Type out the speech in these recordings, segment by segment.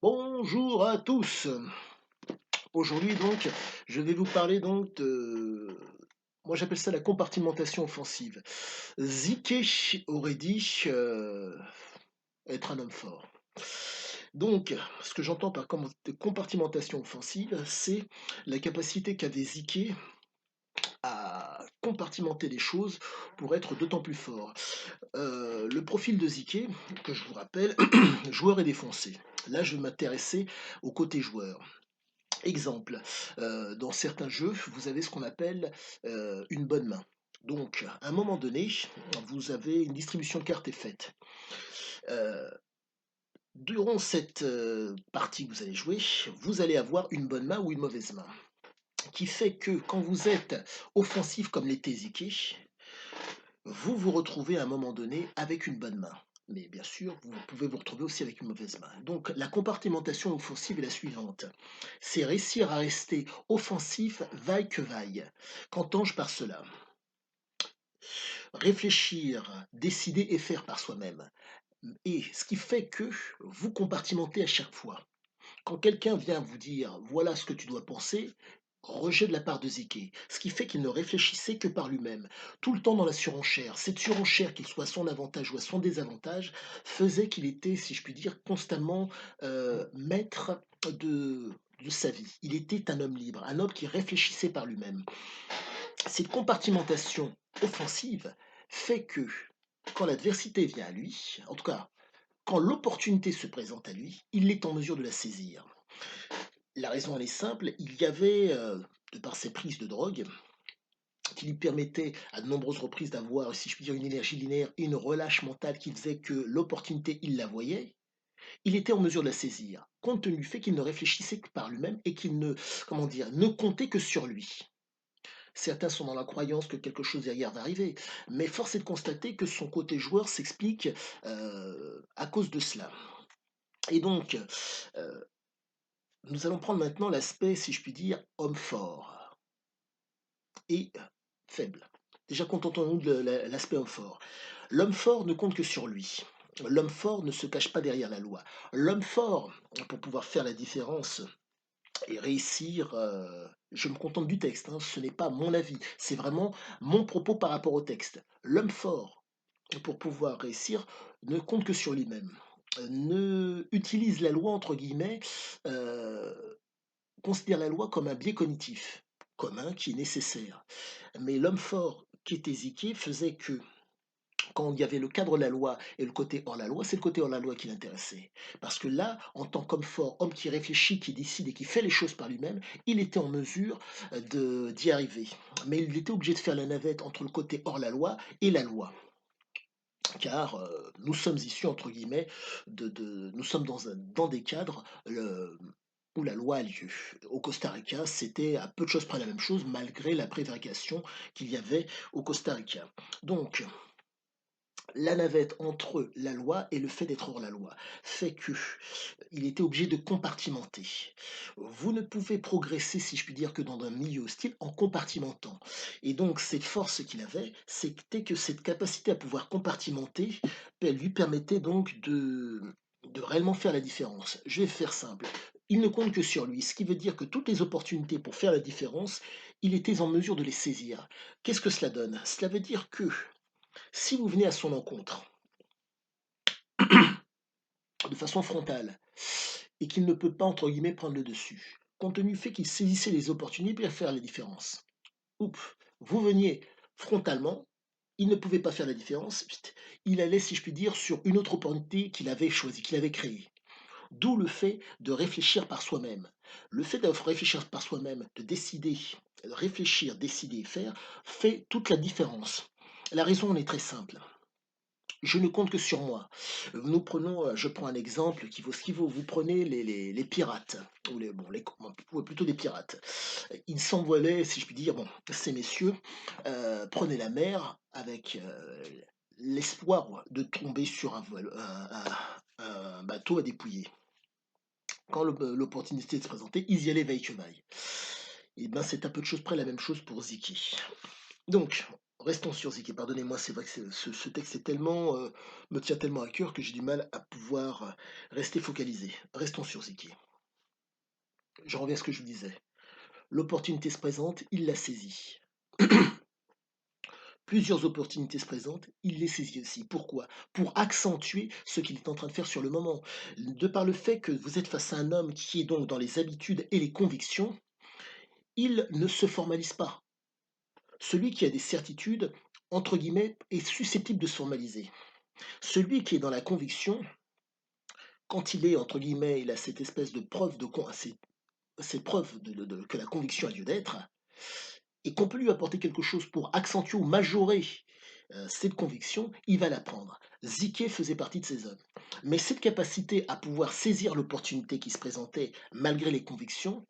Bonjour à tous. Aujourd'hui donc, je vais vous parler donc de moi j'appelle ça la compartimentation offensive. Zike aurait dit, être un homme fort. Donc, ce que j'entends par compartimentation offensive, c'est la capacité qu'avait Zike à compartimenter les choses pour être d'autant plus fort. Le profil de Zike, que je vous rappelle, joueur et défoncé. Là, je vais m'intéresser au côté joueur. Exemple, dans certains jeux, vous avez ce qu'on appelle, une bonne main. Donc, à un moment donné, vous avez une distribution de cartes est faite. Heu, Durant cette, partie que vous allez jouer, vous allez avoir une bonne main ou une mauvaise main. Qui fait que quand vous êtes offensif comme l'était Zeke, vous vous retrouvez à un moment donné avec une bonne main. Mais bien sûr, vous pouvez vous retrouver aussi avec une mauvaise main. Donc la compartimentation offensive est la suivante. C'est réussir à rester offensif vaille que vaille. Qu'entends-je par cela? Réfléchir, décider et faire par soi-même. Et ce qui fait que vous compartimentez à chaque fois. Quand quelqu'un vient vous dire voilà ce que tu dois penser, rejet de la part de Zeke. Ce qui fait qu'il ne réfléchissait que par lui-même, tout le temps dans la surenchère. Cette surenchère, qu'il soit à son avantage ou à son désavantage, faisait qu'il était, si je puis dire, constamment maître de sa vie. Il était un homme libre, un homme qui réfléchissait par lui-même. Cette compartimentation offensive fait que quand l'adversité vient à lui, en tout cas, quand l'opportunité se présente à lui, il est en mesure de la saisir. La raison, elle est simple, il y avait, de par ses prises de drogue, qui lui permettaient à de nombreuses reprises d'avoir, si je puis dire, une énergie linéaire et une relâche mentale qui faisait que l'opportunité, il la voyait, il était en mesure de la saisir, compte tenu du fait qu'il ne réfléchissait que par lui-même et qu'il ne, comment dire, ne comptait que sur lui. Certains sont dans la croyance que quelque chose derrière va arriver, mais force est de constater que son côté joueur s'explique à cause de cela. Et donc, euh, nous allons prendre maintenant l'aspect, si je puis dire, homme fort et faible. Déjà, contentons-nous de l'aspect homme fort. L'homme fort ne compte que sur lui. L'homme fort ne se cache pas derrière la loi. L'homme fort, pour pouvoir faire la différence et réussir, je me contente du texte, hein, ce n'est pas mon avis, c'est vraiment mon propos par rapport au texte. L'homme fort, pour pouvoir réussir, ne compte que sur lui-même. Ne utilise la loi, entre guillemets, considère la loi comme un biais cognitif, commun qui est nécessaire. Mais l'homme fort qui était Ziki faisait que quand il y avait le cadre de la loi et le côté hors la loi, c'est le côté hors la loi qui l'intéressait. Parce que là, en tant qu'homme fort, homme qui réfléchit, qui décide et qui fait les choses par lui-même, il était en mesure d'y arriver. Mais il était obligé de faire la navette entre le côté hors la loi et la loi. Car nous sommes issus, entre guillemets, nous sommes dans des cadres où la loi a lieu. Au Costa Rica, c'était à peu de choses près la même chose, malgré la prévarication qu'il y avait au Costa Rica. Donc, la navette entre la loi et le fait d'être hors la loi fait que il était obligé de compartimenter. Vous ne pouvez progresser, si je puis dire, que dans un milieu hostile en compartimentant. Et donc, cette force qu'il avait, c'était que cette capacité à pouvoir compartimenter, elle lui permettait donc de réellement faire la différence. Je vais faire simple. Il ne compte que sur lui, ce qui veut dire que toutes les opportunités pour faire la différence, il était en mesure de les saisir. Qu'est-ce que cela donne? Cela veut dire que si vous venez à son encontre de façon frontale et qu'il ne peut pas, entre guillemets, prendre le dessus, compte tenu du fait qu'il saisissait les opportunités pour faire la différence. Oups, vous veniez frontalement, il ne pouvait pas faire la différence, il allait, si je puis dire, sur une autre opportunité qu'il avait choisie, qu'il avait créée. D'où le fait de réfléchir par soi-même. Le fait de réfléchir par soi-même, de décider, réfléchir, décider et faire, fait toute la différence. La raison en est très simple. Je ne compte que sur moi. Nous prenons, je prends un exemple qui vaut ce qu'il vaut. Vous prenez les pirates, ou plutôt des pirates. Ils s'envolaient, si je puis dire, bon, ces messieurs prenaient la mer avec l'espoir de tomber sur un bateau à dépouiller. Quand l'opportunité se présentait, ils y allaient veille que vaille. Et ben, c'est à peu de choses près la même chose pour Ziki. Donc, Restons sur Ziké, pardonnez-moi, c'est vrai que ce texte est tellement, me tient tellement à cœur que j'ai du mal à pouvoir, rester focalisé. Restons sur Ziké. Je reviens à ce que je vous disais. L'opportunité se présente, il la saisit. Plusieurs opportunités se présentent, il les saisit aussi. Pourquoi? Pour accentuer ce qu'il est en train de faire sur le moment. De par le fait que vous êtes face à un homme qui est donc dans les habitudes et les convictions, il ne se formalise pas. Celui qui a des certitudes, entre guillemets, est susceptible de se formaliser. Celui qui est dans la conviction, quand il est, entre guillemets, il a cette espèce de preuve cette preuve que la conviction a lieu d'être, et qu'on peut lui apporter quelque chose pour accentuer ou majorer cette conviction, il va la prendre. Ziké faisait partie de ces hommes. Mais cette capacité à pouvoir saisir l'opportunité qui se présentait malgré les convictions,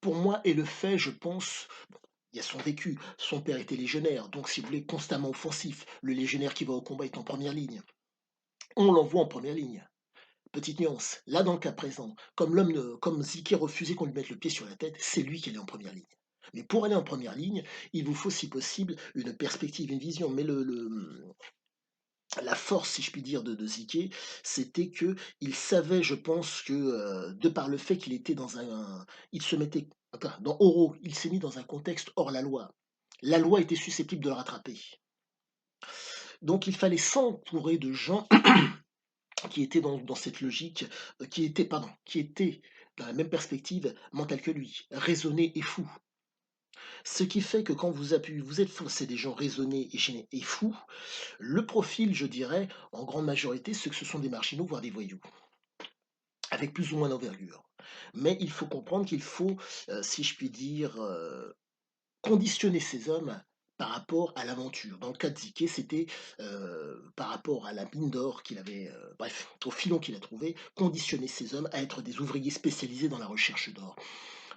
pour moi, est le fait, je pense, il y a son vécu. Son père était légionnaire, donc si vous voulez, constamment offensif. Le légionnaire qui va au combat est en première ligne. On l'envoie en première ligne. Petite nuance, là dans le cas présent, comme Ziké refusait qu'on lui mette le pied sur la tête, c'est lui qui allait en première ligne. Mais pour aller en première ligne, il vous faut, si possible, une perspective, une vision. Mais la force, si je puis dire, de Ziké, c'était que il savait, je pense, que de par le fait qu'il était il se mettait, enfin, dans Oro, il s'est mis dans un contexte hors la loi. La loi était susceptible de le rattraper. Donc il fallait s'entourer de gens qui était dans cette logique, qui était dans la même perspective mentale que lui, raisonné et fou. Ce qui fait que quand vous êtes forcé des gens raisonnés et fous, le profil, je dirais, en grande majorité, c'est que ce sont des marginaux, voire des voyous, avec plus ou moins d'envergure. Mais il faut comprendre qu'il faut, si je puis dire, conditionner ces hommes par rapport à l'aventure. Dans le cas de Ziké, c'était par rapport à la mine d'or qu'il avait, bref, au filon qu'il a trouvé, conditionner ces hommes à être des ouvriers spécialisés dans la recherche d'or.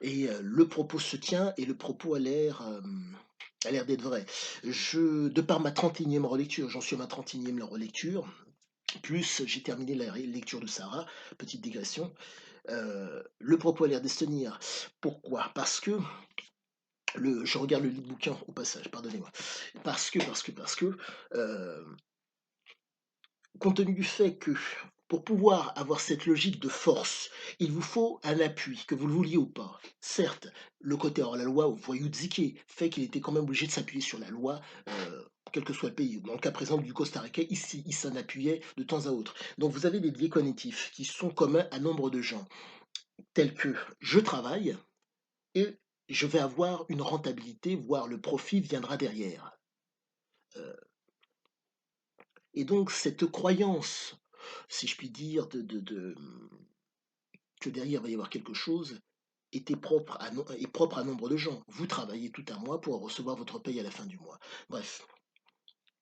Et le propos se tient et le propos a l'air d'être vrai. De par ma 31e relecture, j'en suis à ma 31e relecture, plus j'ai terminé la lecture de Sarah, petite digression, le propos a l'air de se tenir. Pourquoi? Parce que je regarde le lit bouquin au passage, pardonnez-moi. Parce que, euh, compte tenu du fait que pour pouvoir avoir cette logique de force, il vous faut un appui, que vous le vouliez ou pas. Certes, le côté hors la loi, au voyou de Ziké, fait qu'il était quand même obligé de s'appuyer sur la loi, quel que soit le pays. Dans le cas présent du Costa Rica, ici, il s'en appuyait de temps à autre. Donc vous avez des biais cognitifs qui sont communs à nombre de gens, tels que je travaille et je vais avoir une rentabilité, voire le profit viendra derrière. Euh, et donc cette croyance, si je puis dire, que derrière il va y avoir quelque chose, est propre à nombre de gens. Vous travaillez tout un mois pour recevoir votre paye à la fin du mois. Bref,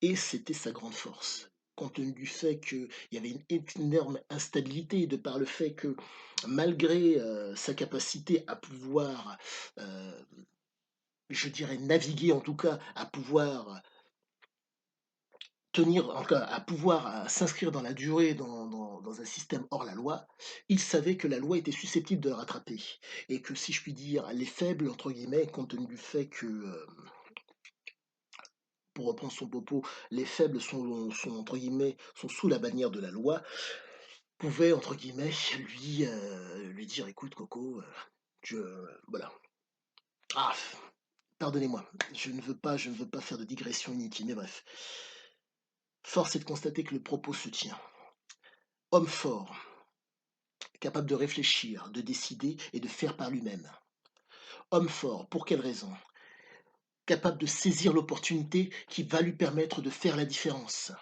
et c'était sa grande force. Compte tenu du fait qu'il y avait une énorme instabilité, de par le fait que malgré sa capacité à pouvoir, euh, je dirais, naviguer en tout cas, à pouvoir tenir, en tout cas, à pouvoir s'inscrire dans la durée, dans un système hors la loi, il savait que la loi était susceptible de le rattraper. Et que, si je puis dire, les faibles, entre guillemets, compte tenu du fait que, pour reprendre son propos, les faibles entre guillemets, sont sous la bannière de la loi, pouvaient, entre guillemets, lui dire, écoute, Coco, je, voilà. Ah, pardonnez-moi, je ne veux pas faire de digression inutile, mais bref. Force est de constater que le propos se tient. Homme fort, capable de réfléchir, de décider et de faire par lui-même. Homme fort, pour quelle raison? Capable de saisir l'opportunité qui va lui permettre de faire la différence.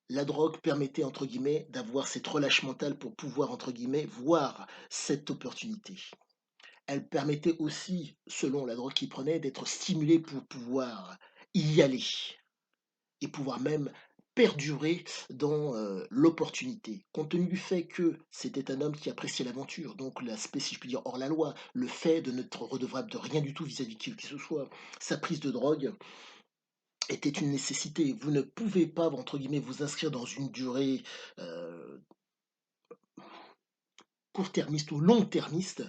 La drogue permettait, entre guillemets, d'avoir cette relâche mentale pour pouvoir, entre guillemets, voir cette opportunité. Elle permettait aussi, selon la drogue qu'il prenait, d'être stimulé pour pouvoir y aller et pouvoir même perdurer dans l'opportunité. Compte tenu du fait que c'était un homme qui appréciait l'aventure, donc l'aspect, si je puis dire, hors la loi, le fait de n'être redevable de rien du tout vis-à-vis de qui que ce soit, sa prise de drogue était une nécessité. Vous ne pouvez pas, entre guillemets, vous inscrire dans une durée euh, court-termiste ou long-termiste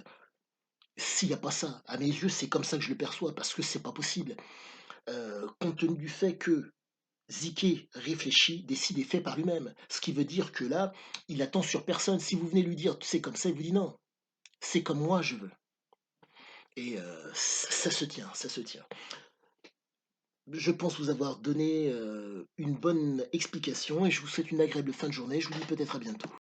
s'il n'y a pas ça. À mes yeux, c'est comme ça que je le perçois, parce que c'est pas possible. compte tenu du fait que Ziké réfléchit, décide et fait par lui-même. Ce qui veut dire que là, il attend sur personne. Si vous venez lui dire: «C'est comme ça», il vous dit: «Non, c'est comme moi je veux» et ça se tient, ça se tient. Je pense vous avoir donné, une bonne explication et je vous souhaite une agréable fin de journée. Je vous dis peut-être à bientôt.